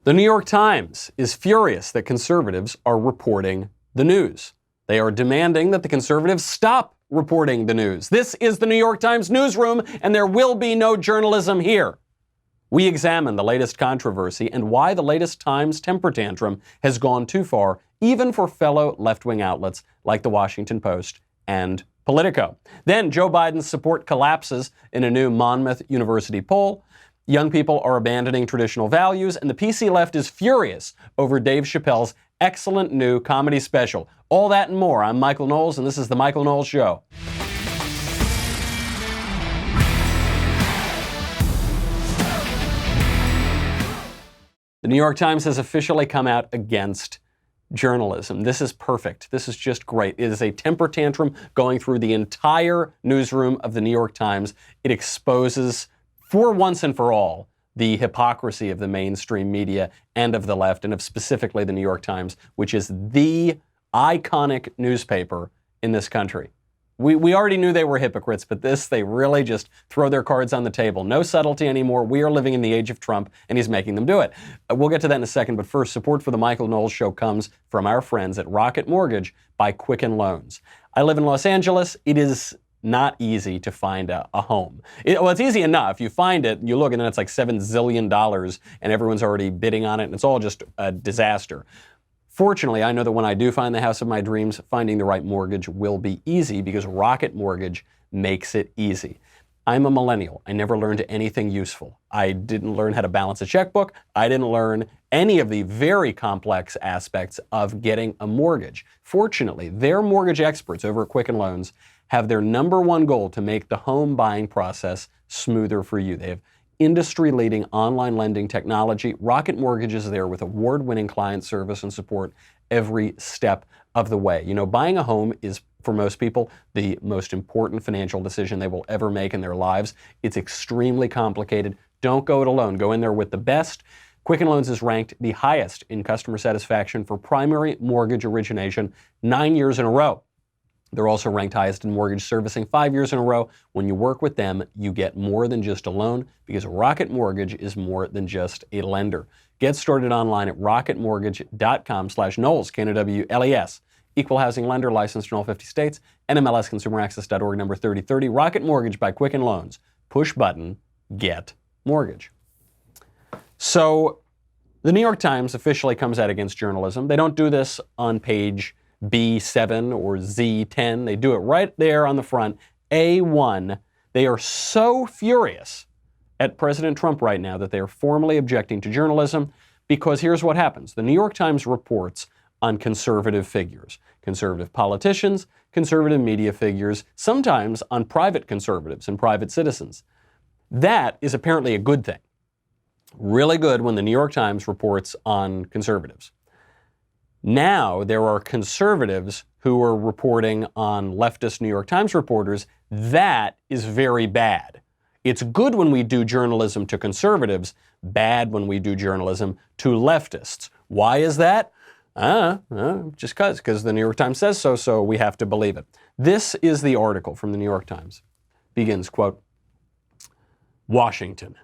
The New York Times is furious that conservatives are reporting the news. They are demanding that the conservatives stop reporting the news. This is the New York Times newsroom, and there will be no journalism here. We examine the latest controversy and why the latest Times temper tantrum has gone too far, even for fellow left-wing outlets like the Washington Post and Politico. Then Joe Biden's support collapses in a new Monmouth University poll. Young people are abandoning traditional values, and the PC left is furious over Dave Chappelle's excellent new comedy special. All that and more. I'm Michael Knowles, and this is The Michael Knowles Show. The New York Times has officially come out against journalism. This is perfect. This is just great. It is a temper tantrum going through the entire newsroom of the New York Times. It exposes, for once and for all, the hypocrisy of the mainstream media and of the left, and of specifically the New York Times, which is the iconic newspaper in this country. We already knew they were hypocrites, but they really just throw their cards on the table. No subtlety anymore. We are living in the age of Trump, and he's making them do it. We'll get to that in a second, but first, support for the Michael Knowles Show comes from our friends at Rocket Mortgage by Quicken Loans. I live in Los Angeles. It is not easy to find a home. It's easy enough. You find it, you look, and then it's like $7 zillion, and everyone's already bidding on it, and it's all just a disaster. Fortunately, I know that when I do find the house of my dreams, finding the right mortgage will be easy because Rocket Mortgage makes it easy. I'm a millennial. I never learned anything useful. I didn't learn how to balance a checkbook. I didn't learn any of the very complex aspects of getting a mortgage. Fortunately, their mortgage experts over at Quicken Loans have their number one goal to make the home buying process smoother for you. They have industry-leading online lending technology. Rocket Mortgage is there with award-winning client service and support every step of the way. You know, buying a home is, for most people, the most important financial decision they will ever make in their lives. It's extremely complicated. Don't go it alone. Go in there with the best. Quicken Loans is ranked the highest in customer satisfaction for primary mortgage origination 9 years in a row. They're also ranked highest in mortgage servicing 5 years in a row. When you work with them, you get more than just a loan because Rocket Mortgage is more than just a lender. Get started online at rocketmortgage.com/Knowles, K-N-O-W-L-E-S. Equal housing lender, licensed in all 50 states, NMLSconsumeraccess.org, number 3030. Rocket Mortgage by Quicken Loans. Push button, get mortgage. So the New York Times officially comes out against journalism. They don't do this on page B7 or Z10. They do it right there on the front, A1. They are so furious at President Trump right now that they are formally objecting to journalism because here's what happens. The New York Times reports on conservative figures, conservative politicians, conservative media figures, sometimes on private conservatives and private citizens. That is apparently a good thing. Really good when the New York Times reports on conservatives. Now there are conservatives who are reporting on leftist New York Times reporters. That is very bad. It's good when we do journalism to conservatives, bad when we do journalism to leftists. Why is that? Just because the New York Times says so, so we have to believe it. This is the article from the New York Times. Begins, quote, Washington,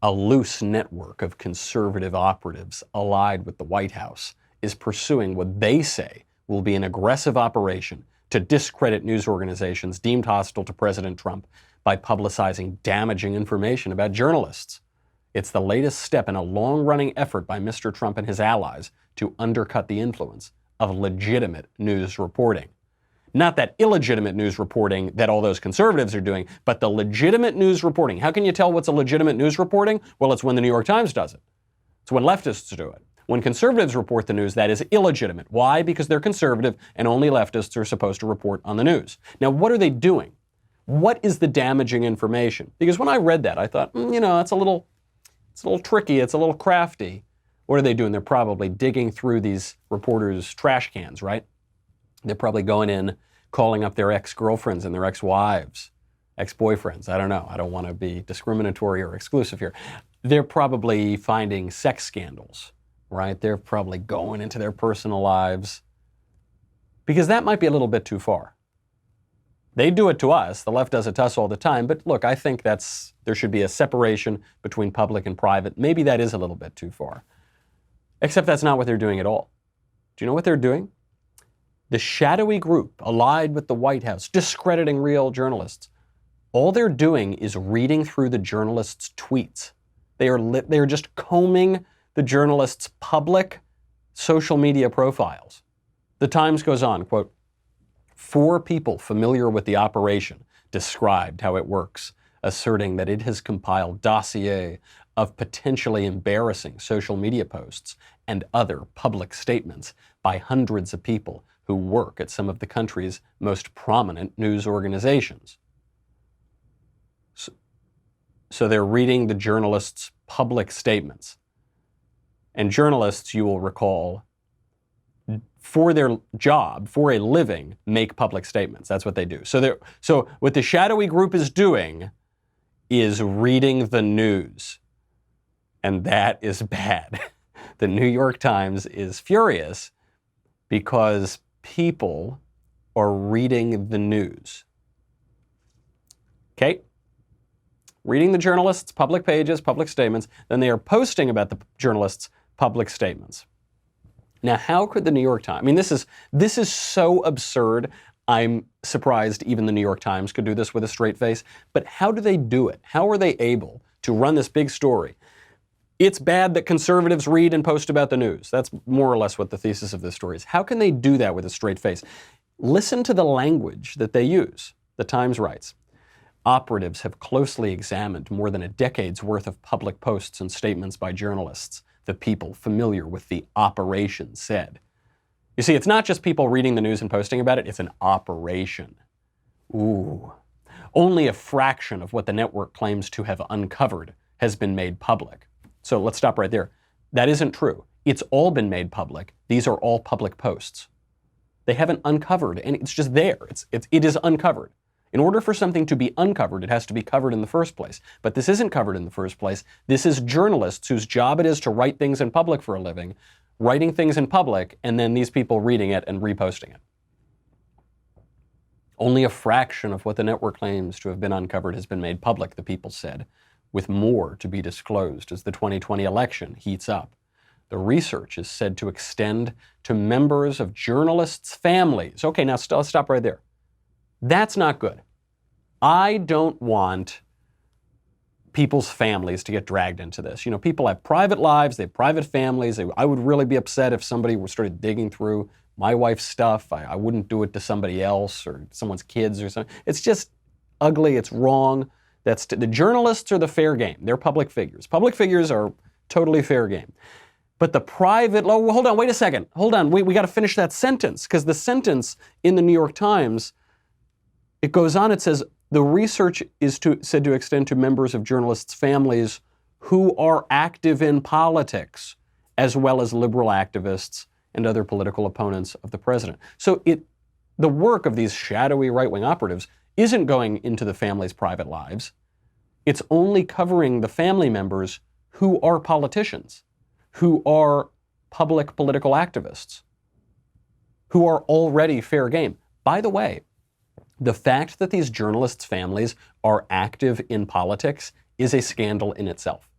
a loose network of conservative operatives allied with the White House, is pursuing what they say will be an aggressive operation to discredit news organizations deemed hostile to President Trump by publicizing damaging information about journalists. It's the latest step in a long-running effort by Mr. Trump and his allies to undercut the influence of legitimate news reporting. Not that illegitimate news reporting that all those conservatives are doing, but the legitimate news reporting. How can you tell what's a legitimate news reporting? Well, it's when the New York Times does it. It's when leftists do it. When conservatives report the news, that is illegitimate. Why? Because they're conservative and only leftists are supposed to report on the news. Now, what are they doing? What is the damaging information? Because when I read that, I thought, it's a little tricky, it's a little crafty. What are they doing? They're probably digging through these reporters' trash cans, right? They're probably going in, calling up their ex-girlfriends and their ex-wives, ex-boyfriends. I don't know. I don't want to be discriminatory or exclusive here. They're probably finding sex scandals. Right? They're probably going into their personal lives because that might be a little bit too far. They do it to us. The left does it to us all the time. But look, I think there should be a separation between public and private. Maybe that is a little bit too far. Except that's not what they're doing at all. Do you know what they're doing? The shadowy group allied with the White House, discrediting real journalists, all they're doing is reading through the journalists' tweets. They are just combing the journalists' public social media profiles. The Times goes on, quote, 4 people familiar with the operation described how it works, asserting that it has compiled dossier of potentially embarrassing social media posts and other public statements by hundreds of people who work at some of the country's most prominent news organizations. So they're reading the journalists' public statements. And journalists, you will recall, for their job, for a living, make public statements. That's what they do. So what the shadowy group is doing is reading the news. And that is bad. The New York Times is furious because people are reading the news. Okay? Reading the journalists' public pages, public statements, then they are posting about the journalists' public statements. Now, how could the New York Times, I mean, this is so absurd, I'm surprised even the New York Times could do this with a straight face, but how do they do it? How are they able to run this big story? It's bad that conservatives read and post about the news. That's more or less what the thesis of this story is. How can they do that with a straight face? Listen to the language that they use. The Times writes, operatives have closely examined more than a decade's worth of public posts and statements by journalists, the people familiar with the operation said. You see, it's not just people reading the news and posting about it, it's an operation. Ooh. Only a fraction of what the network claims to have uncovered has been made public. So let's stop right there. That isn't true. It's all been made public. These are all public posts. They haven't uncovered, and it's just there. It is uncovered. In order for something to be uncovered, it has to be covered in the first place. But this isn't covered in the first place. This is journalists whose job it is to write things in public for a living, writing things in public, and then these people reading it and reposting it. Only a fraction of what the network claims to have been uncovered has been made public, the people said, with more to be disclosed as the 2020 election heats up. The research is said to extend to members of journalists' families. Okay, now let's stop right there. That's not good. I don't want people's families to get dragged into this. You know, people have private lives, they have private families. I would really be upset if somebody started digging through my wife's stuff. I wouldn't do it to somebody else or someone's kids or something. It's just ugly, it's wrong. The journalists are the fair game. They're public figures. Public figures are totally fair game. But the private, oh, hold on, wait a second. Hold on, we got to finish that sentence, because the sentence in the New York Times, it goes on, it says, the research is said to extend to members of journalists' families who are active in politics, as well as liberal activists and other political opponents of the president. So the work of these shadowy right-wing operatives isn't going into the family's private lives. It's only covering the family members who are politicians, who are public political activists, who are already fair game. By the way, the fact that these journalists' families are active in politics is a scandal in itself.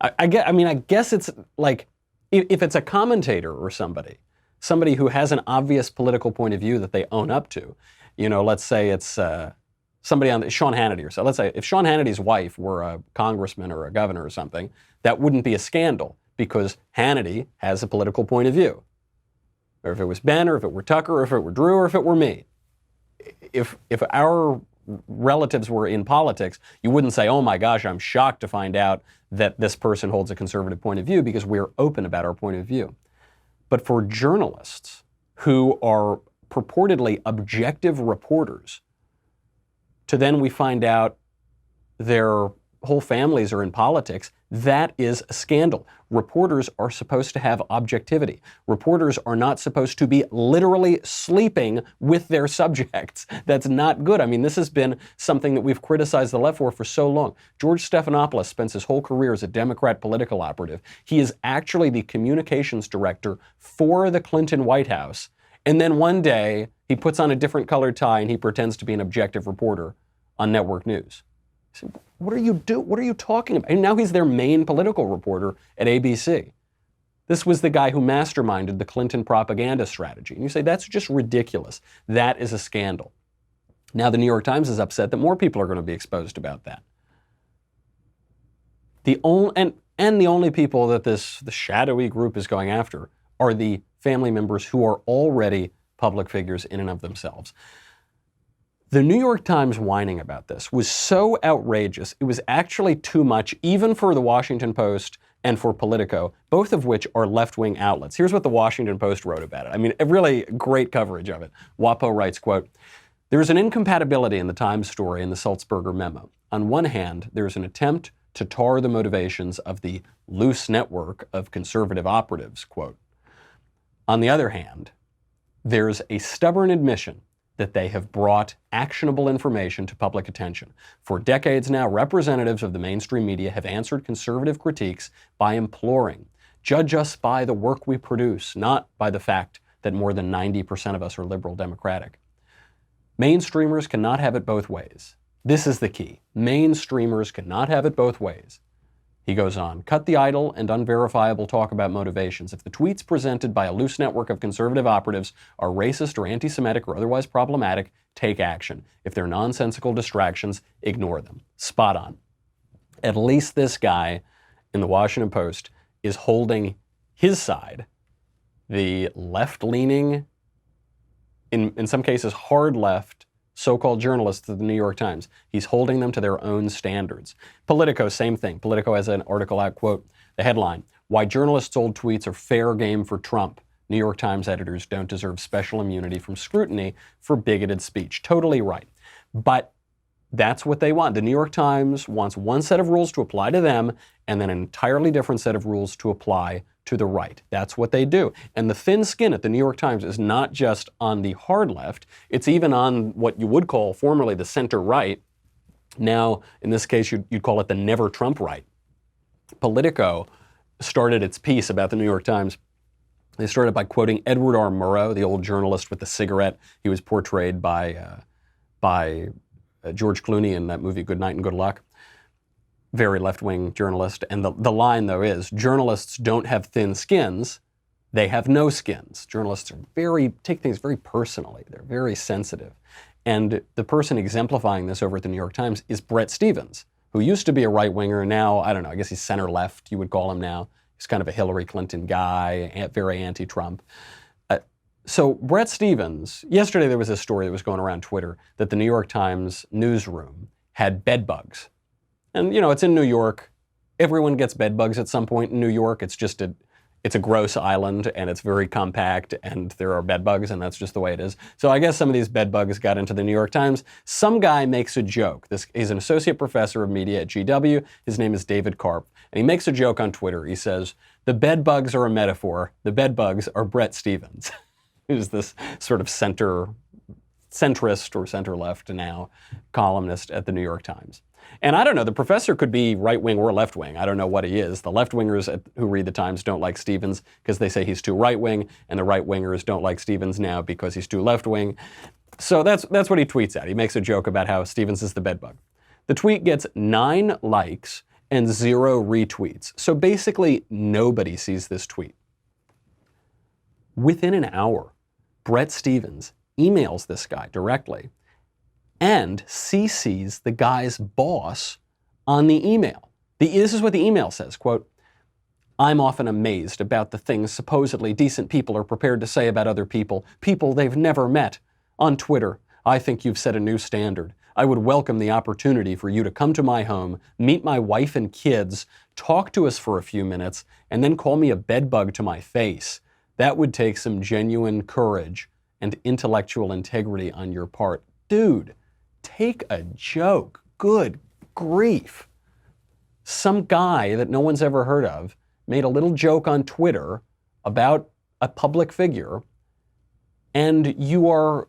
I guess it's like, if it's a commentator or somebody who has an obvious political point of view that they own up to, you know, let's say it's somebody on Sean Hannity or so. Let's say if Sean Hannity's wife were a congressman or a governor or something, that wouldn't be a scandal because Hannity has a political point of view. Or if it was Ben, or if it were Tucker, or if it were Drew, or if it were me. If our relatives were in politics, you wouldn't say, oh my gosh, I'm shocked to find out that this person holds a conservative point of view, because we're open about our point of view. But for journalists who are purportedly objective reporters, to then we find out their whole families are in politics, that is a scandal. Reporters are supposed to have objectivity. Reporters are not supposed to be literally sleeping with their subjects. That's not good. I mean, this has been something that we've criticized the left for so long. George Stephanopoulos spends his whole career as a Democrat political operative. He is actually the communications director for the Clinton White House. And then one day, he puts on a different colored tie and he pretends to be an objective reporter on network news. said, what are you talking about? And now he's their main political reporter at ABC. This was the guy who masterminded the Clinton propaganda strategy. And you say, that's just ridiculous. That is a scandal. Now the New York Times is upset that more people are going to be exposed about that. The only people that the shadowy group is going after are the family members who are already public figures in and of themselves. The New York Times whining about this was so outrageous, it was actually too much even for the Washington Post and for Politico, both of which are left-wing outlets. Here's what the Washington Post wrote about it. I mean, really great coverage of it. WaPo writes, quote, "There is an incompatibility in the Times story and the Sulzberger memo. On one hand, there is an attempt to tar the motivations of the loose network of conservative operatives, quote. On the other hand, there's a stubborn admission that they have brought actionable information to public attention. For decades now, representatives of the mainstream media have answered conservative critiques by imploring, judge us by the work we produce, not by the fact that more than 90% of us are liberal democratic. Mainstreamers cannot have it both ways. This is the key. Mainstreamers cannot have it both ways." He goes on, "Cut the idle and unverifiable talk about motivations. If the tweets presented by a loose network of conservative operatives are racist or anti-Semitic or otherwise problematic, take action. If they're nonsensical distractions, ignore them." Spot on. At least this guy in the Washington Post is holding his side, the left-leaning, in some cases hard left, so-called journalists of the New York Times. He's holding them to their own standards. Politico, same thing. Politico has an article out, quote, the headline, "Why Journalists' Old Tweets Are Fair Game for Trump. New York Times editors don't deserve special immunity from scrutiny for bigoted speech." Totally right. But that's what they want. The New York Times wants one set of rules to apply to them and then an entirely different set of rules to apply to the right. That's what they do. And the thin skin at the New York Times is not just on the hard left, it's even on what you would call formerly the center right. Now, in this case, you'd call it the never Trump right. Politico started its piece about the New York Times. They started by quoting Edward R. Murrow, the old journalist with the cigarette. He was portrayed by George Clooney in that movie Good Night and Good Luck. Very left-wing journalist. And the line, though, is, journalists don't have thin skins, they have no skins. Journalists take things very personally. They're very sensitive. And the person exemplifying this over at the New York Times is Bret Stephens, who used to be a right-winger. Now, I don't know, I guess he's center-left, you would call him now. He's kind of a Hillary Clinton guy, very anti-Trump. So Bret Stephens, yesterday there was a story that was going around Twitter that the New York Times newsroom had bed bugs. And, you know, it's in New York. Everyone gets bed bugs at some point in New York. It's just it's a gross island, and it's very compact, and there are bed bugs, and that's just the way it is. So I guess some of these bed bugs got into the New York Times. Some guy makes a joke. He's an associate professor of media at GW. His name is David Karp. And he makes a joke on Twitter. He says, "The bed bugs are a metaphor. The bed bugs are Bret Stephens," who's this sort of centrist or center-left now columnist at the New York Times. And I don't know, the professor could be right-wing or left-wing. I don't know what he is. The left-wingers who read the Times don't like Stephens because they say he's too right-wing, and the right-wingers don't like Stephens now because he's too left-wing. So that's what he tweets at. He makes a joke about how Stephens is the bedbug. The tweet gets 9 likes and 0 retweets. So basically, nobody sees this tweet. Within an hour, Bret Stephens emails this guy directly and CCs the guy's boss on the email. This is what the email says, quote, "I'm often amazed about the things supposedly decent people are prepared to say about other people they've never met. On Twitter, I think you've set a new standard. I would welcome the opportunity for you to come to my home, meet my wife and kids, talk to us for a few minutes, and then call me a bedbug to my face. That would take some genuine courage and intellectual integrity on your part." Dude, take a joke. Good grief. Some guy that no one's ever heard of made a little joke on Twitter about a public figure, and you are,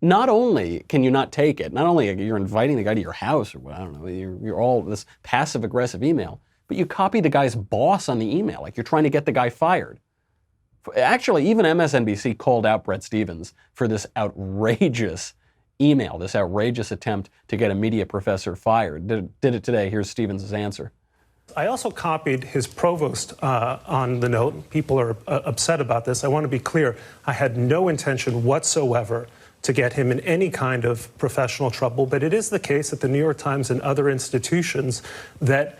not only can you not take it, not only you're inviting the guy to your house, or I don't know, you're all this passive-aggressive email, but you copy the guy's boss on the email, like you're trying to get the guy fired. Actually, even MSNBC called out Bret Stephens for this outrageous email, this outrageous attempt to get a media professor fired. Did it today. Here's Stevens' answer. I also copied his provost on the note. People are upset about this. I want to be clear. I had no intention whatsoever to get him in any kind of professional trouble, but it is the case at the New York Times and other institutions that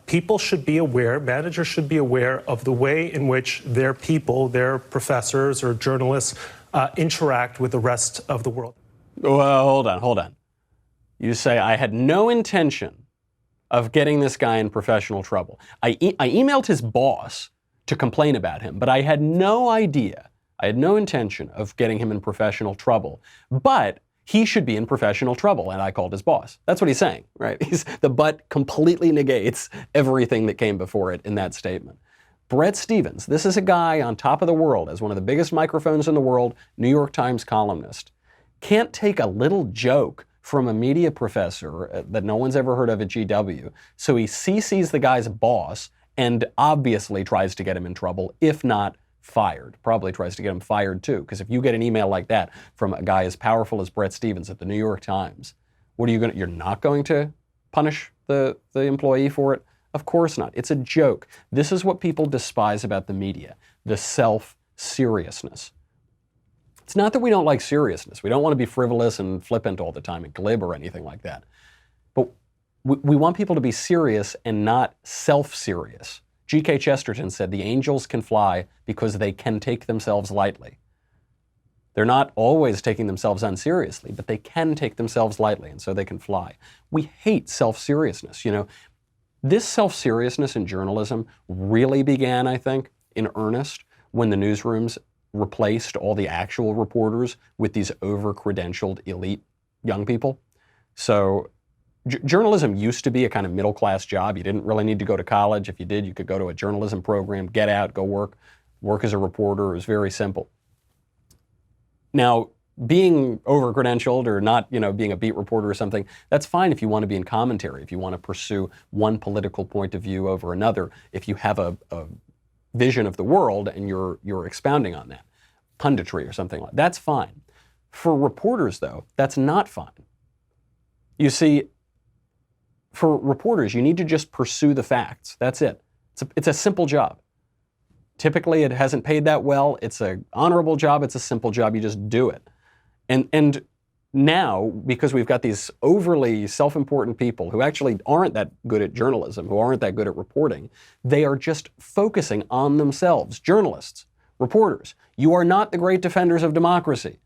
people should be aware, managers should be aware of the way in which their people, their professors or journalists interact with the rest of the world. Well, hold on. You say, I had no intention of getting this guy in professional trouble. I emailed his boss to complain about him, but I had no idea, I had no intention of getting him in professional trouble. But he should be in professional trouble, and I called his boss. That's what he's saying, right? The but completely negates everything that came before it in that statement. Bret Stephens, this is a guy on top of the world, as one of the biggest microphones in the world, New York Times columnist, can't take a little joke from a media professor that no one's ever heard of at GW. So he CCs the guy's boss and obviously tries to get him in trouble, if not fired. Probably tries to get him fired too, because if you get an email like that from a guy as powerful as Bret Stephens at the New York Times, you're not going to punish the employee for it? Of course not. It's a joke. This is what people despise about the media, the self-seriousness. It's not that we don't like seriousness. We don't want to be frivolous and flippant all the time and glib or anything like that. But we want people to be serious and not self-serious. G.K. Chesterton said the angels can fly because they can take themselves lightly. They're not always taking themselves unseriously, but they can take themselves lightly, and so they can fly. We hate self-seriousness. You know, this self-seriousness in journalism really began, I think, in earnest when the newsrooms replaced all the actual reporters with these over-credentialed elite young people. So journalism used to be a kind of middle-class job. You didn't really need to go to college. If you did, you could go to a journalism program, get out, go work as a reporter. It was very simple. Now, being over-credentialed or not, being a beat reporter or something, that's fine if you want to be in commentary, if you want to pursue one political point of view over another, if you have a vision of the world and you're expounding on that, punditry or something like that. That's fine. For reporters, though, that's not fine. You see, for reporters, you need to just pursue the facts. That's it. It's a simple job. Typically, it hasn't paid that well. It's an honorable job. It's a simple job. You just do it. And now, because we've got these overly self-important people who actually aren't that good at journalism, who aren't that good at reporting, they are just focusing on themselves. Journalists, reporters, you are not the great defenders of democracy.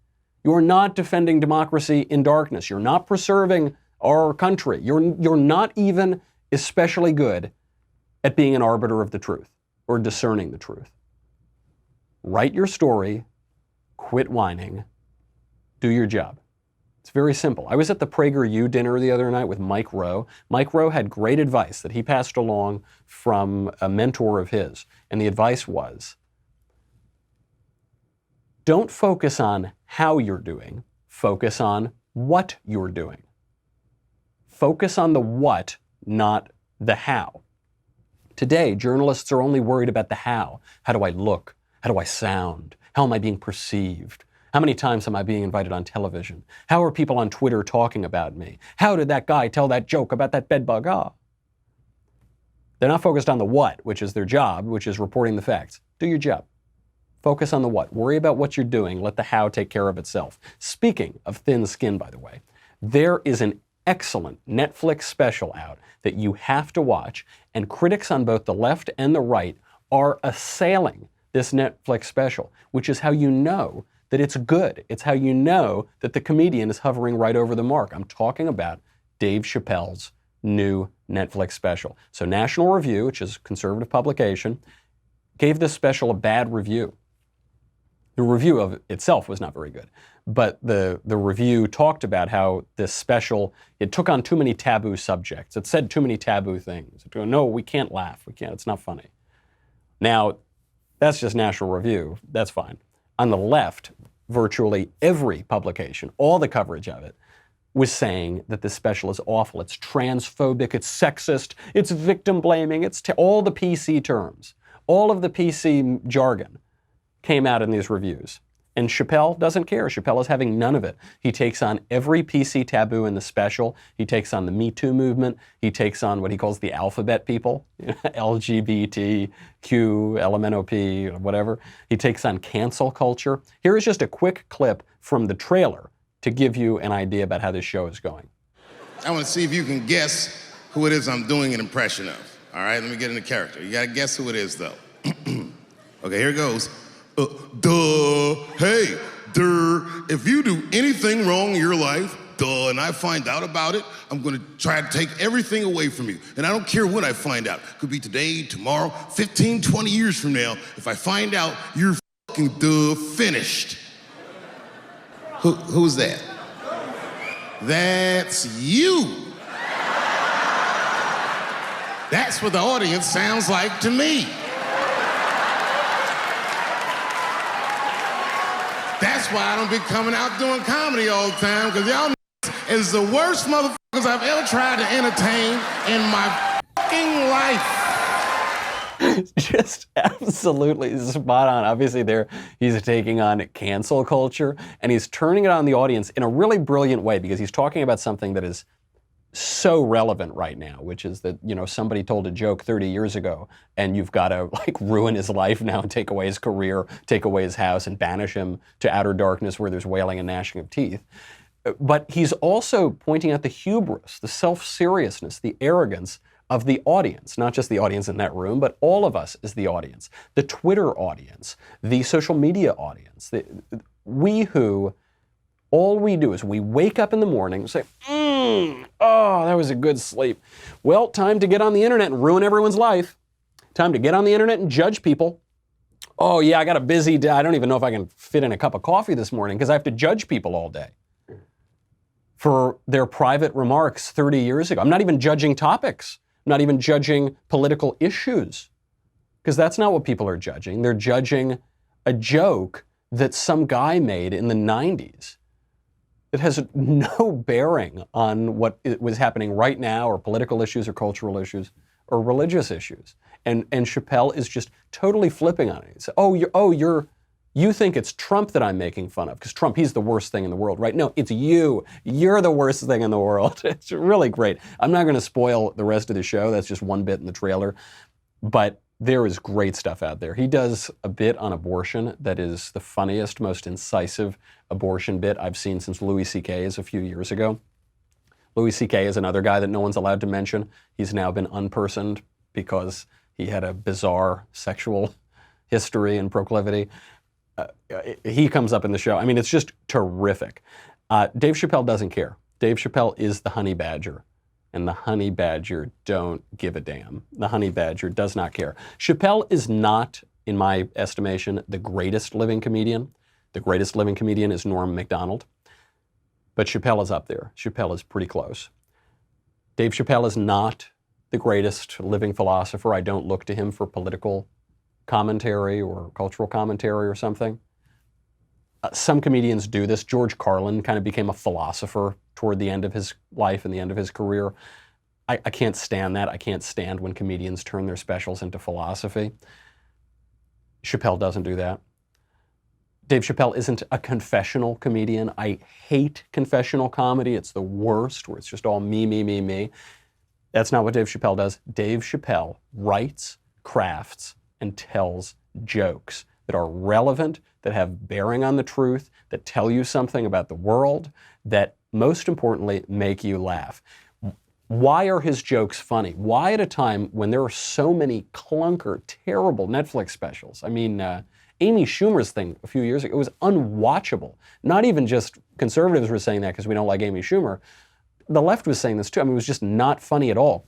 You are not defending democracy in darkness. You're not preserving our country. You're not even especially good at being an arbiter of the truth or discerning the truth. Write your story, quit whining, do your job. It's very simple. I was at the PragerU dinner the other night with Mike Rowe. Mike Rowe had great advice that he passed along from a mentor of his. And the advice was, don't focus on how you're doing, focus on what you're doing. Focus on the what, not the how. Today, journalists are only worried about the how. How do I look? How do I sound? How am I being perceived? How many times am I being invited on television? How are people on Twitter talking about me? How did that guy tell that joke about that bedbug? They're not focused on the what, which is their job, which is reporting the facts. Do your job. Focus on the what. Worry about what you're doing. Let the how take care of itself. Speaking of thin skin, by the way, there is an excellent Netflix special out that you have to watch, and critics on both the left and the right are assailing this Netflix special, which is how you know that it's good. It's how you know that the comedian is hovering right over the mark. I'm talking about Dave Chappelle's new Netflix special. So National Review, which is a conservative publication, gave this special a bad review. The review of it itself was not very good, but the review talked about how this special, it took on too many taboo subjects. It said too many taboo things. It, no, we can't laugh. We can't. It's not funny. Now, that's just National Review. That's fine. On the left, virtually every publication, all the coverage of it, was saying that this special is awful. It's transphobic, it's sexist, it's victim blaming, it's all the PC terms. All of the PC jargon came out in these reviews. And Chappelle doesn't care. Chappelle is having none of it. He takes on every PC taboo in the special. He takes on the Me Too movement. He takes on what he calls the alphabet people, LGBT, Q, LMNOP, whatever. He takes on cancel culture. Here is just a quick clip from the trailer to give you an idea about how this show is going. I want to see if you can guess who it is I'm doing an impression of. All right, let me get into character. You got to guess who it is, though. Okay, here it goes. Hey, if you do anything wrong in your life, and I find out about it, I'm gonna try to take everything away from you. And I don't care when I find out. Could be today, tomorrow, 15, 20 years from now. If I find out, you're fucking finished. Who's that? That's you. That's what the audience sounds like to me. That's why I don't be coming out doing comedy all the time, because y'all is the worst motherfuckers I've ever tried to entertain in my fucking life. Just absolutely spot on. Obviously he's taking on cancel culture, and he's turning it on the audience in a really brilliant way, because he's talking about something that is so relevant right now, which is that, somebody told a joke 30 years ago and you've got to ruin his life now and take away his career, take away his house and banish him to outer darkness where there's wailing and gnashing of teeth. But he's also pointing out the hubris, the self-seriousness, the arrogance of the audience, not just the audience in that room, but all of us as the audience, the Twitter audience, the social media audience. All we do is we wake up in the morning and say, oh, that was a good sleep. Well, time to get on the internet and ruin everyone's life. Time to get on the internet and judge people. Oh yeah, I got a busy day. I don't even know if I can fit in a cup of coffee this morning because I have to judge people all day for their private remarks 30 years ago. I'm not even judging topics. I'm not even judging political issues, because that's not what people are judging. They're judging a joke that some guy made in the 90s. It has no bearing on what was happening right now, or political issues, or cultural issues, or religious issues. And Chappelle is just totally flipping on it. He said, you think it's Trump that I'm making fun of, because Trump, he's the worst thing in the world, right? No, it's you. You're the worst thing in the world. It's really great. I'm not going to spoil the rest of the show. That's just one bit in the trailer. But there is great stuff out there. He does a bit on abortion that is the funniest, most incisive abortion bit I've seen since Louis C.K.'s a few years ago. Louis C.K. is another guy that no one's allowed to mention. He's now been unpersoned because he had a bizarre sexual history and proclivity. He comes up in the show. I mean, it's just terrific. Dave Chappelle doesn't care. Dave Chappelle is the honey badger. And the honey badger don't give a damn. The honey badger does not care. Chappelle is not, in my estimation, the greatest living comedian. The greatest living comedian is Norm Macdonald. But Chappelle is up there. Chappelle is pretty close. Dave Chappelle is not the greatest living philosopher. I don't look to him for political commentary or cultural commentary or something. Some comedians do this. George Carlin kind of became a philosopher toward the end of his life and the end of his career. I can't stand that. I can't stand when comedians turn their specials into philosophy. Chappelle doesn't do that. Dave Chappelle isn't a confessional comedian. I hate confessional comedy. It's the worst, where it's just all me, me, me, me. That's not what Dave Chappelle does. Dave Chappelle writes, crafts, and tells jokes that are relevant, that have bearing on the truth, that tell you something about the world, that most importantly make you laugh. Why are his jokes funny? Why at a time when there are so many clunker, terrible Netflix specials? I mean, Amy Schumer's thing a few years ago, it was unwatchable. Not even just conservatives were saying that because we don't like Amy Schumer. The left was saying this too. I mean, it was just not funny at all.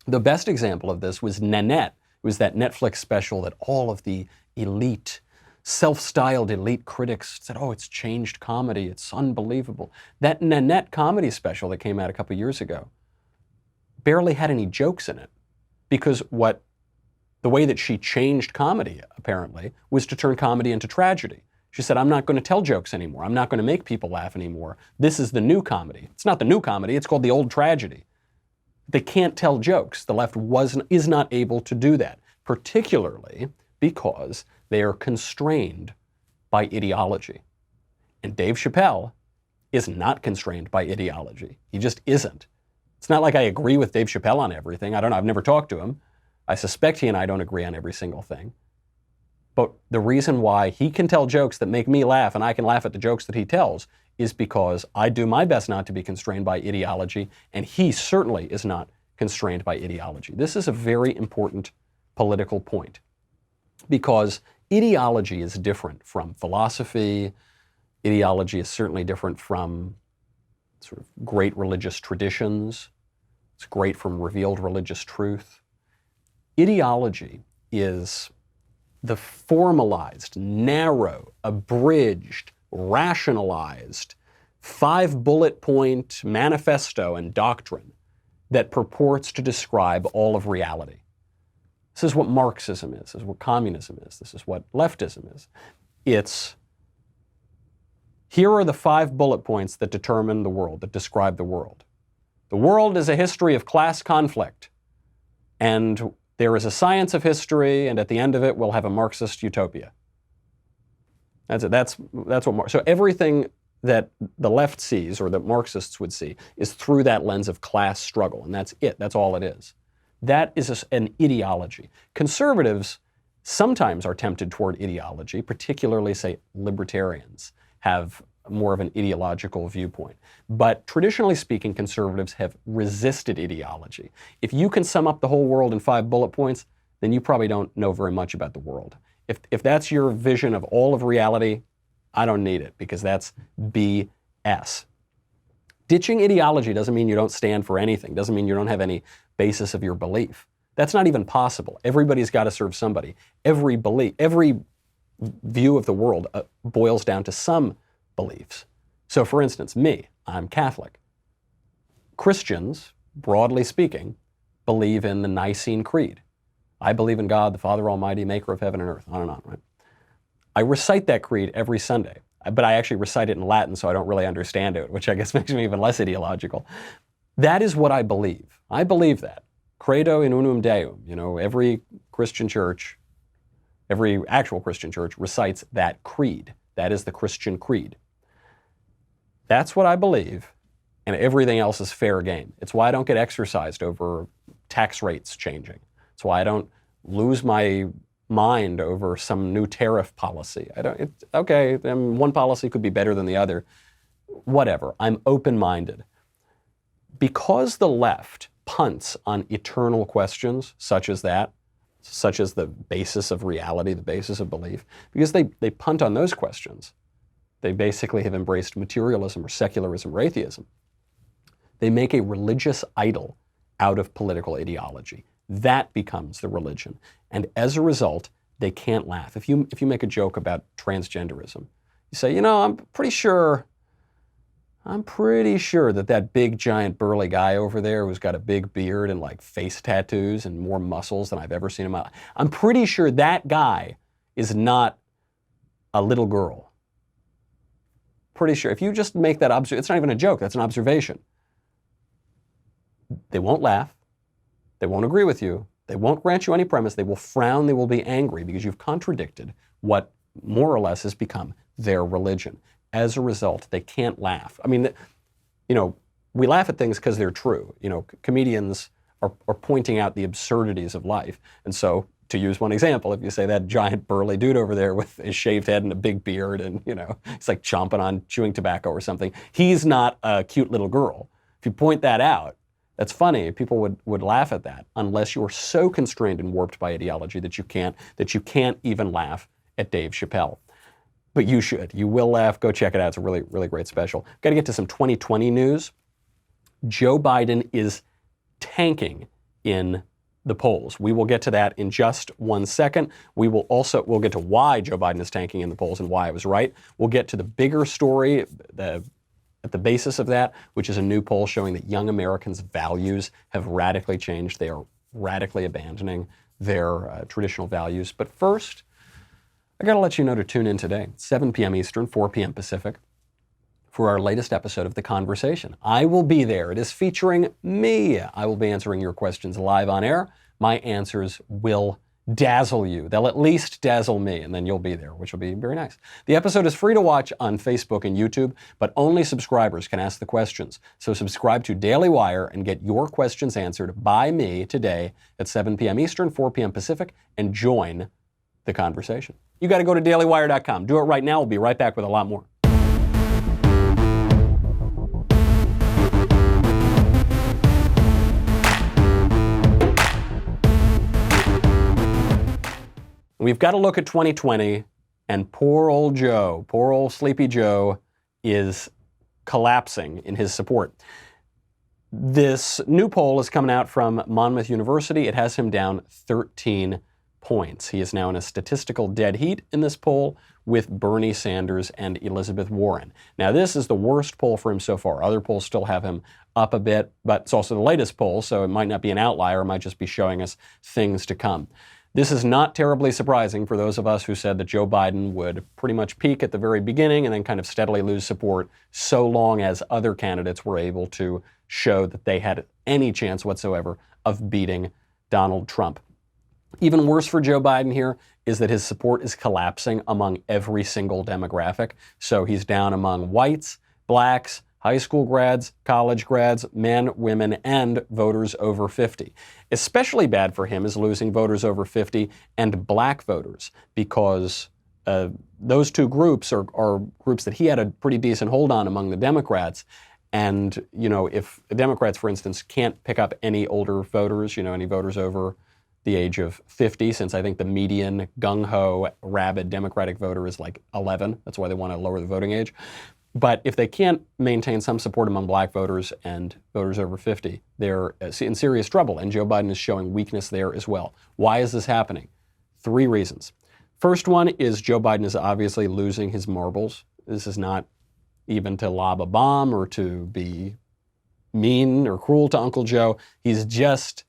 The best example of this was Nanette. It was that Netflix special that all of the elite, self-styled elite critics said, oh, it's changed comedy. It's unbelievable. That Nanette comedy special that came out a couple years ago barely had any jokes in it, because the way that she changed comedy, apparently, was to turn comedy into tragedy. She said, I'm not going to tell jokes anymore. I'm not going to make people laugh anymore. This is the new comedy. It's not the new comedy. It's called the old tragedy. They can't tell jokes. The left is not able to do that, particularly because they are constrained by ideology. And Dave Chappelle is not constrained by ideology. He just isn't. It's not like I agree with Dave Chappelle on everything. I don't know. I've never talked to him. I suspect he and I don't agree on every single thing. But the reason why he can tell jokes that make me laugh and I can laugh at the jokes that he tells is because I do my best not to be constrained by ideology, and he certainly is not constrained by ideology. This is a very important political point because ideology is different from philosophy. Ideology is certainly different from sort of great religious traditions. It's great from revealed religious truth. Ideology is the formalized, narrow, abridged, rationalized, 5-bullet point manifesto and doctrine that purports to describe all of reality. This is what Marxism is. This is what communism is. This is what leftism is. It's, here are the 5 bullet points that determine the world, that describe the world. The world is a history of class conflict, and there is a science of history, and at the end of it, we'll have a Marxist utopia. That's it. That's what. So everything that the left sees, or that Marxists would see, is through that lens of class struggle, and that's it. That's all it is. That is an ideology. Conservatives sometimes are tempted toward ideology, particularly, say, libertarians have more of an ideological viewpoint. But traditionally speaking, conservatives have resisted ideology. If you can sum up the whole world in 5 bullet points, then you probably don't know very much about the world. If that's your vision of all of reality, I don't need it, because that's BS. Ditching ideology doesn't mean you don't stand for anything, doesn't mean you don't have any basis of your belief. That's not even possible. Everybody's got to serve somebody. Every view of the world boils down to some beliefs. So for instance, I'm Catholic. Christians, broadly speaking, believe in the Nicene Creed. I believe in God, the Father Almighty, maker of heaven and earth, on and on, right? I recite that creed every Sunday, but I actually recite it in Latin, so I don't really understand it, which I guess makes me even less ideological. That is what I believe. I believe that. Credo in unum Deum. You know, every Christian church, every actual Christian church recites that creed. That is the Christian creed. That's what I believe, and everything else is fair game. It's why I don't get exercised over tax rates changing. It's why I don't lose my mind over some new tariff policy. Okay, one policy could be better than the other. Whatever, I'm open-minded. Because the left punts on eternal questions such as that, such as the basis of reality, the basis of belief, because they punt on those questions. They basically have embraced materialism or secularism or atheism. They make a religious idol out of political ideology. That becomes the religion. And as a result, they can't laugh. If you make a joke about transgenderism, you say, you know, I'm pretty sure that big, giant, burly guy over there who's got a big beard and like face tattoos and more muscles than I've ever seen in my life, I'm pretty sure that guy is not a little girl. Pretty sure. If you just make that observation, it's not even a joke, that's an observation. They won't laugh. They won't agree with you. They won't grant you any premise. They will frown. They will be angry because you've contradicted what more or less has become their religion. As a result, they can't laugh. I mean, you know, we laugh at things because they're true. You know, comedians are pointing out the absurdities of life. And so, to use one example, if you say that giant burly dude over there with a shaved head and a big beard and, you know, he's like chomping on chewing tobacco or something, he's not a cute little girl. If you point that out, that's funny. People would laugh at that, unless you're so constrained and warped by ideology that you can't even laugh at Dave Chappelle. But you should. You will laugh. Go check it out. It's a really, really great special. Got to get to some 2020 news. Joe Biden is tanking in the polls. We will get to that in just 1 second. We'll get to why Joe Biden is tanking in the polls and why I was right. We'll get to the bigger story, at the basis of that, which is a new poll showing that young Americans' values have radically changed. They are radically abandoning their traditional values. But first, I got to let you know to tune in today, 7 p.m. Eastern, 4 p.m. Pacific, for our latest episode of The Conversation. I will be there. It is featuring me. I will be answering your questions live on air. My answers will dazzle you. They'll at least dazzle me, and then you'll be there, which will be very nice. The episode is free to watch on Facebook and YouTube, but only subscribers can ask the questions. So subscribe to Daily Wire and get your questions answered by me today at 7 p.m. Eastern, 4 p.m. Pacific, and join the conversation. You got to go to dailywire.com. Do it right now. We'll be right back with a lot more. We've got to look at 2020, and poor old Joe, poor old Sleepy Joe, is collapsing in his support. This new poll is coming out from Monmouth University. It has him down 13 points. He is now in a statistical dead heat in this poll with Bernie Sanders and Elizabeth Warren. Now, this is the worst poll for him so far. Other polls still have him up a bit, but it's also the latest poll, so it might not be an outlier. It might just be showing us things to come. This is not terribly surprising for those of us who said that Joe Biden would pretty much peak at the very beginning and then kind of steadily lose support so long as other candidates were able to show that they had any chance whatsoever of beating Donald Trump. Even worse for Joe Biden here is that his support is collapsing among every single demographic. So he's down among whites, blacks, high school grads, college grads, men, women, and voters over 50. Especially bad for him is losing voters over 50 and black voters, because those two groups are groups that he had a pretty decent hold on among the Democrats. And, you know, if the Democrats, for instance, can't pick up any older voters, you know, any voters over the age of 50, since I think the median gung-ho, rabid Democratic voter is like 11. That's why they want to lower the voting age. But if they can't maintain some support among black voters and voters over 50, they're in serious trouble, and Joe Biden is showing weakness there as well. Why is this happening? 3 reasons. First one is Joe Biden is obviously losing his marbles. This is not even to lob a bomb or to be mean or cruel to Uncle Joe. He's just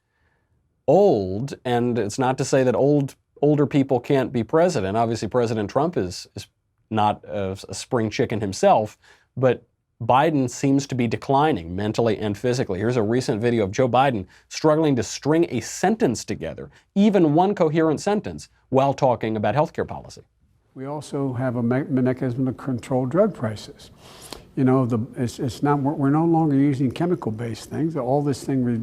old, and it's not to say that older people can't be president. Obviously, President Trump is not a spring chicken himself, but Biden seems to be declining mentally and physically. Here's a recent video of Joe Biden struggling to string a sentence together, even one coherent sentence, while talking about healthcare policy. We also have a mechanism to control drug prices. You know, it's not, we're no longer using chemical-based things. All this thing we're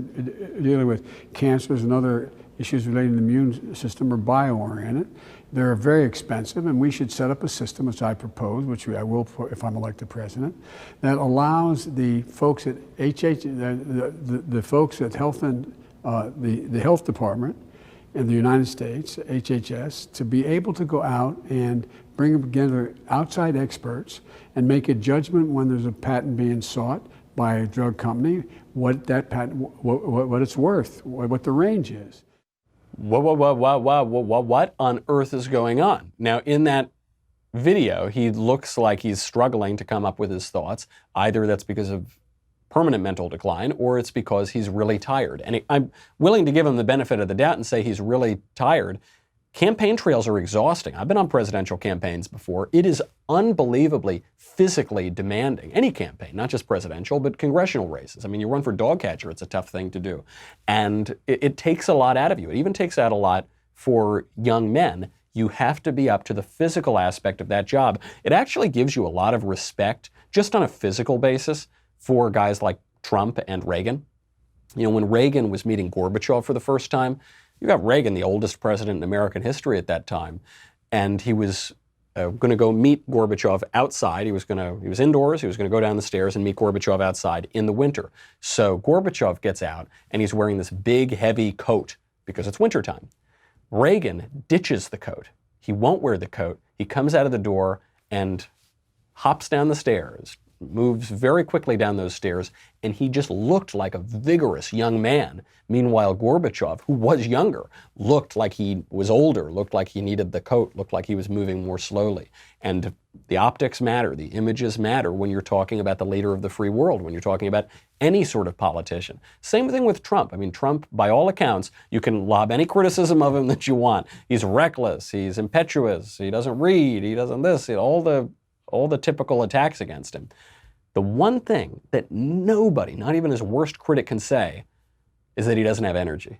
dealing with, cancers and other issues relating to the immune system, are bio-oriented. They're very expensive, and we should set up a system, which I propose, which I will if I'm elected president, that allows the folks at the folks at Health and the Health Department in the United States, HHS, to be able to go out and bring together outside experts and make a judgment when there's a patent being sought by a drug company, what that patent, what it's worth, what the range is. What on earth is going on? Now, in that video, he looks like he's struggling to come up with his thoughts. Either that's because of permanent mental decline, or it's because he's really tired. And I'm willing to give him the benefit of the doubt and say he's really tired. Campaign trails are exhausting. I've been on presidential campaigns before. It is unbelievably physically demanding. Any campaign, not just presidential, but congressional races. I mean, you run for dog catcher, it's a tough thing to do. And it takes a lot out of you. It even takes out a lot for young men. You have to be up to the physical aspect of that job. It actually gives you a lot of respect, just on a physical basis, for guys like Trump and Reagan. You know, when Reagan was meeting Gorbachev for the first time, you got Reagan, the oldest president in American history at that time, and he was going to go meet Gorbachev outside. He was indoors. He was going to go down the stairs and meet Gorbachev outside in the winter. So Gorbachev gets out, and he's wearing this big, heavy coat because it's wintertime. Reagan ditches the coat. He won't wear the coat. He comes out of the door and hops down the stairs, moves very quickly down those stairs, and he just looked like a vigorous young man. Meanwhile, Gorbachev, who was younger, looked like he was older, looked like he needed the coat, looked like he was moving more slowly. And the optics matter, the images matter when you're talking about the leader of the free world, when you're talking about any sort of politician. Same thing with Trump. I mean, Trump, by all accounts, you can lob any criticism of him that you want. He's reckless, he's impetuous, he doesn't read, he doesn't this, all the typical attacks against him. The one thing that nobody, not even his worst critic, can say is that he doesn't have energy.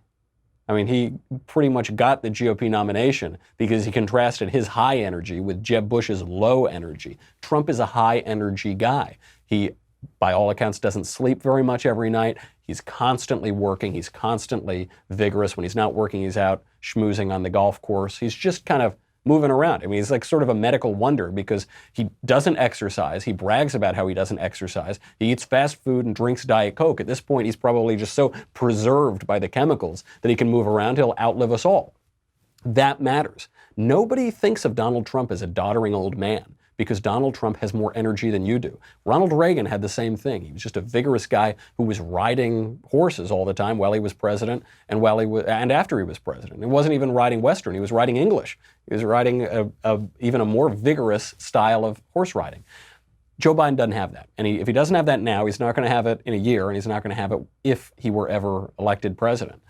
I mean, he pretty much got the GOP nomination because he contrasted his high energy with Jeb Bush's low energy. Trump is a high energy guy. He, by all accounts, doesn't sleep very much every night. He's constantly working. He's constantly vigorous. When he's not working, he's out schmoozing on the golf course. He's just kind of moving around. I mean, he's like sort of a medical wonder because he doesn't exercise. He brags about how he doesn't exercise. He eats fast food and drinks Diet Coke. At this point, he's probably just so preserved by the chemicals that he can move around. He'll outlive us all. That matters. Nobody thinks of Donald Trump as a doddering old man because Donald Trump has more energy than you do. Ronald Reagan had the same thing. He was just a vigorous guy who was riding horses all the time while he was president and after he was president. He wasn't even riding Western. He was riding English. He was riding even a more vigorous style of horse riding. Joe Biden doesn't have that. And if he doesn't have that now, he's not going to have it in a year, and he's not going to have it if he were ever elected president.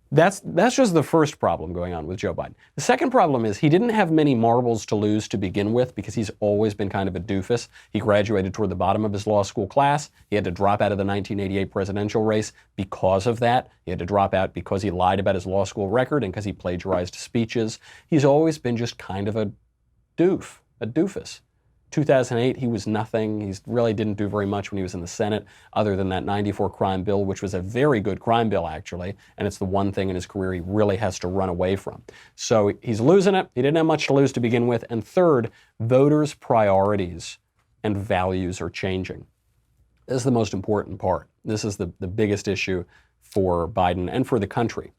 That's just the first problem going on with Joe Biden. The second problem is he didn't have many marbles to lose to begin with because he's always been kind of a doofus. He graduated toward the bottom of his law school class. He had to drop out of the 1988 presidential race because of that. He had to drop out because he lied about his law school record and because he plagiarized speeches. He's always been just kind of a doofus. 2008, he was nothing. He really didn't do very much when he was in the Senate, other than that 94 crime bill, which was a very good crime bill, actually, and it's the one thing in his career he really has to run away from. So he's losing it. He didn't have much to lose to begin with. And third, voters' priorities and values are changing. This is the most important part. This is the biggest issue for Biden and for the country.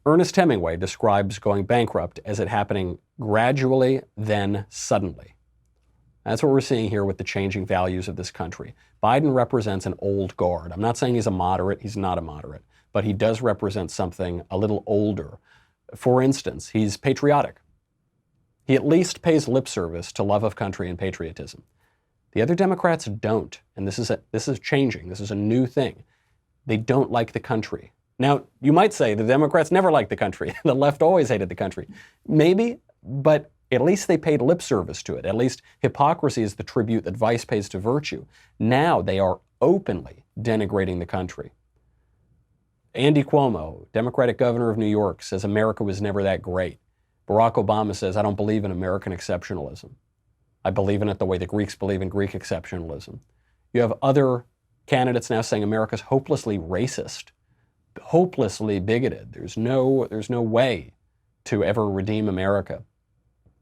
Ernest Hemingway describes going bankrupt as it happening gradually, then suddenly. That's what we're seeing here with the changing values of this country. Biden represents an old guard. I'm not saying he's a moderate. He's not a moderate. But he does represent something a little older. For instance, he's patriotic. He at least pays lip service to love of country and patriotism. The other Democrats don't. And this is changing. This is a new thing. They don't like the country. Now, you might say the Democrats never liked the country. The left always hated the country. Maybe, but at least they paid lip service to it. At least hypocrisy is the tribute that vice pays to virtue. Now they are openly denigrating the country. Andy Cuomo, Democratic governor of New York, says America was never that great. Barack Obama says, I don't believe in American exceptionalism. I believe in it the way the Greeks believe in Greek exceptionalism. You have other candidates now saying America's hopelessly racist, hopelessly bigoted. There's no way to ever redeem America.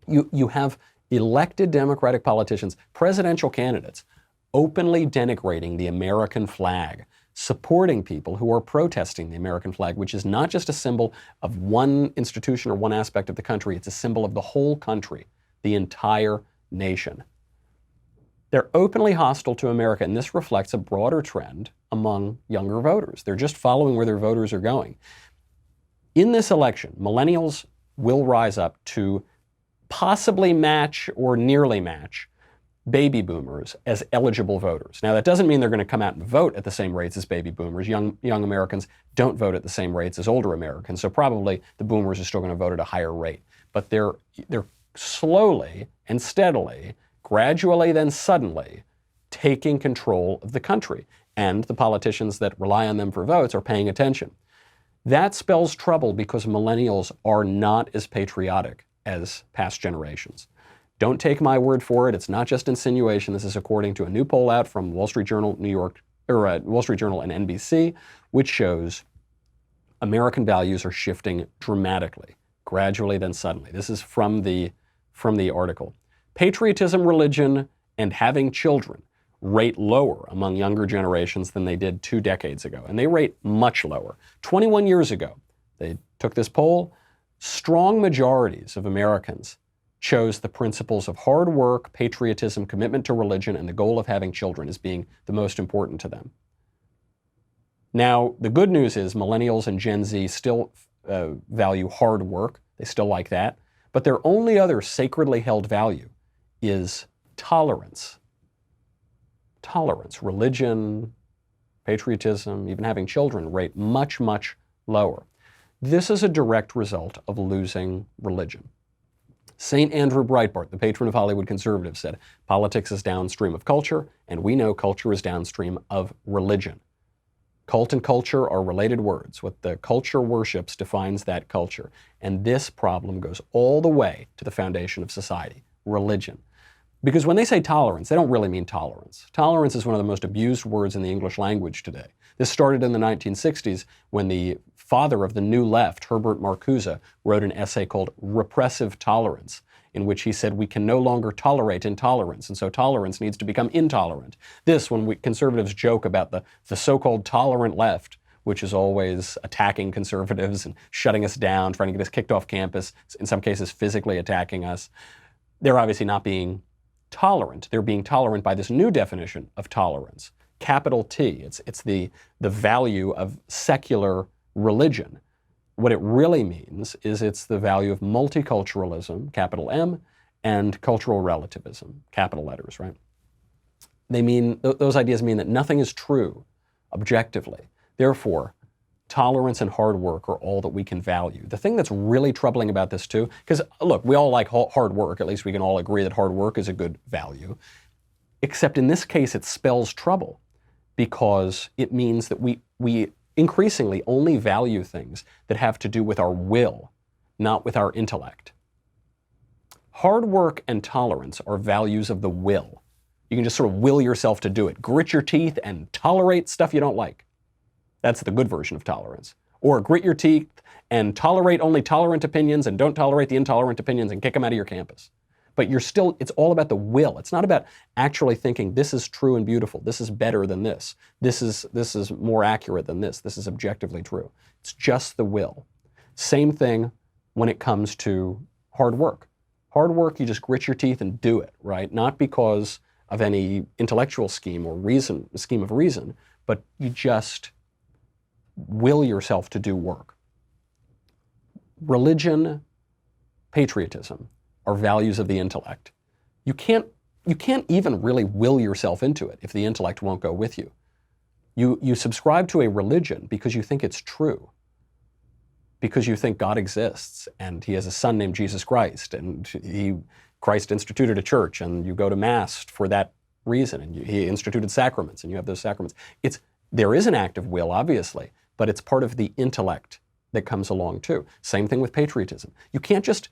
You have elected Democratic politicians, presidential candidates, openly denigrating the American flag, supporting people who are protesting the American flag, which is not just a symbol of one institution or one aspect of the country, it's a symbol of the whole country, the entire nation. They're openly hostile to America, and this reflects a broader trend among younger voters. They're just following where their voters are going. In this election, millennials will rise up to possibly match or nearly match baby boomers as eligible voters. Now, that doesn't mean they're going to come out and vote at the same rates as baby boomers. Young Americans don't vote at the same rates as older Americans, so probably the boomers are still going to vote at a higher rate. But they're slowly and steadily, gradually then suddenly, taking control of the country. And the politicians that rely on them for votes are paying attention. That spells trouble because millennials are not as patriotic as past generations. Don't take my word for it. It's not just insinuation. This is according to a new poll out from Wall Street Journal, Wall Street Journal and NBC, which shows American values are shifting dramatically, gradually then suddenly. This is from the article. Patriotism, religion, and having children rate lower among younger generations than they did 2 decades ago, and they rate much lower. 21 years ago, they took this poll. Strong majorities of Americans chose the principles of hard work, patriotism, commitment to religion, and the goal of having children as being the most important to them. Now, the good news is millennials and Gen Z still value hard work. They still like that. But their only other sacredly held value is tolerance. Tolerance, religion, patriotism, even having children rate much, much lower. This is a direct result of losing religion. St. Andrew Breitbart, the patron of Hollywood conservatives, said, politics is downstream of culture, and we know culture is downstream of religion. Cult and culture are related words. What the culture worships defines that culture. And this problem goes all the way to the foundation of society, religion. Because when they say tolerance, they don't really mean tolerance. Tolerance is one of the most abused words in the English language today. This started in the 1960s when the father of the New Left, Herbert Marcuse, wrote an essay called Repressive Tolerance, in which he said we can no longer tolerate intolerance, and so tolerance needs to become intolerant. This, when conservatives joke about the so-called tolerant left, which is always attacking conservatives and shutting us down, trying to get us kicked off campus, in some cases physically attacking us, they're obviously not being tolerant. They're being tolerant by this new definition of tolerance. Capital T, it's the value of secular religion. What it really means is it's the value of multiculturalism, capital M, and cultural relativism, capital letters, right? They mean, those ideas mean that nothing is true objectively. Therefore, tolerance and hard work are all that we can value. The thing that's really troubling about this too, because look, we all like hard work, at least we can all agree that hard work is a good value, except in this case it spells trouble because it means that we increasingly only value things that have to do with our will, not with our intellect. Hard work and tolerance are values of the will. You can just sort of will yourself to do it. Grit your teeth and tolerate stuff you don't like. That's the good version of tolerance. Or grit your teeth and tolerate only tolerant opinions and don't tolerate the intolerant opinions and kick them out of your campus. But it's all about the will. It's not about actually thinking this is true and beautiful. This is better than this. This is more accurate than this. This is objectively true. It's just the will. Same thing when it comes to hard work. Hard work, you just grit your teeth and do it, right? Not because of any intellectual scheme or scheme of reason, but you just will yourself to do work. Religion, patriotism, are values of the intellect. You can't even really will yourself into it if the intellect won't go with you. You subscribe to a religion because you think it's true, because you think God exists and he has a son named Jesus Christ and Christ instituted a church and you go to Mass for that reason and he instituted sacraments and you have those sacraments. There is an act of will, obviously, but it's part of the intellect that comes along too. Same thing with patriotism. You can't just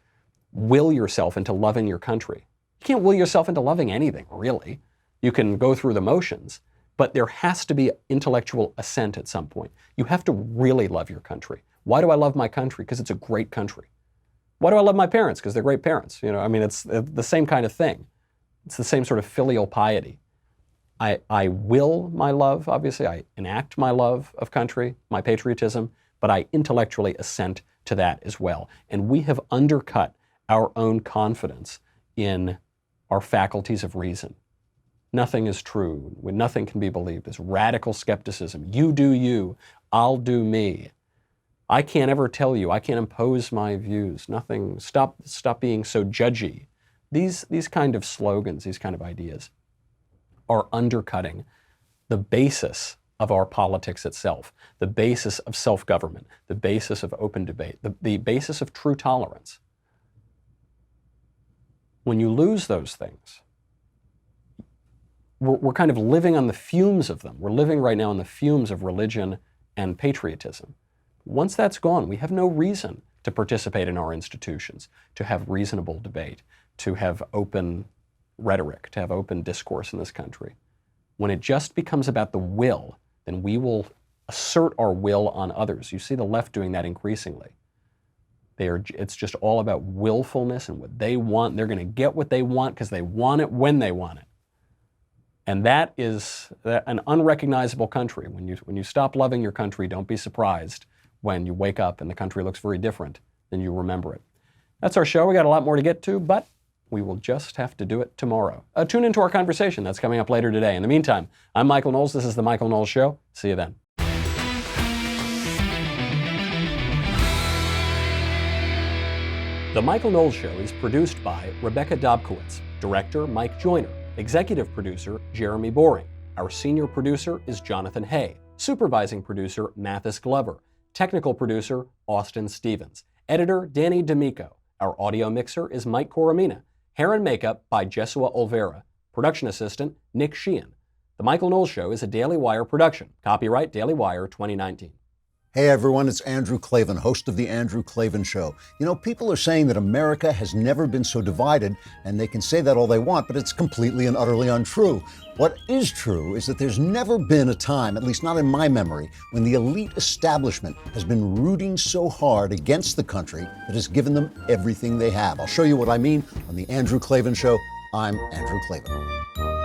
will yourself into loving your country. You can't will yourself into loving anything, really. You can go through the motions, but there has to be intellectual assent at some point. You have to really love your country. Why do I love my country? Because it's a great country. Why do I love my parents? Because they're great parents. It's the same kind of thing. It's the same sort of filial piety. I will my love, obviously. I enact my love of country, my patriotism, but I intellectually assent to that as well. And we have undercut our own confidence in our faculties of reason. Nothing is true. Nothing can be believed. It's radical skepticism. You do you, I'll do me. I can't ever tell you. I can't impose my views. Nothing. Stop being so judgy. These kind of slogans, these kind of ideas, are undercutting the basis of our politics itself, the basis of self-government, the basis of open debate, the basis of true tolerance. When you lose those things, we're kind of living on the fumes of them. We're living right now on the fumes of religion and patriotism. Once that's gone, we have no reason to participate in our institutions, to have reasonable debate, to have open rhetoric, to have open discourse in this country. When it just becomes about the will, then we will assert our will on others. You see the left doing that increasingly. It's just all about willfulness and what they want. They're going to get what they want because they want it when they want it. And that is an unrecognizable country. When you stop loving your country, don't be surprised when you wake up and the country looks very different than you remember it. That's our show. We got a lot more to get to, but we will just have to do it tomorrow. Tune into our conversation. That's coming up later today. In the meantime, I'm Michael Knowles. This is The Michael Knowles Show. See you then. The Michael Knowles Show is produced by Rebecca Dobkowitz, director Mike Joyner, executive producer Jeremy Boring. Our senior producer is Jonathan Hay, supervising producer Mathis Glover, technical producer Austin Stevens, editor Danny D'Amico. Our audio mixer is Mike Coromina. Hair and makeup by Jesua Olvera. Production assistant Nick Sheehan. The Michael Knowles Show is a Daily Wire production. Copyright Daily Wire 2019. Hey everyone, it's Andrew Klavan, host of The Andrew Klavan Show. You know, people are saying that America has never been so divided, and they can say that all they want, but it's completely and utterly untrue. What is true is that there's never been a time, at least not in my memory, when the elite establishment has been rooting so hard against the country that has given them everything they have. I'll show you what I mean on The Andrew Klavan Show. I'm Andrew Klavan.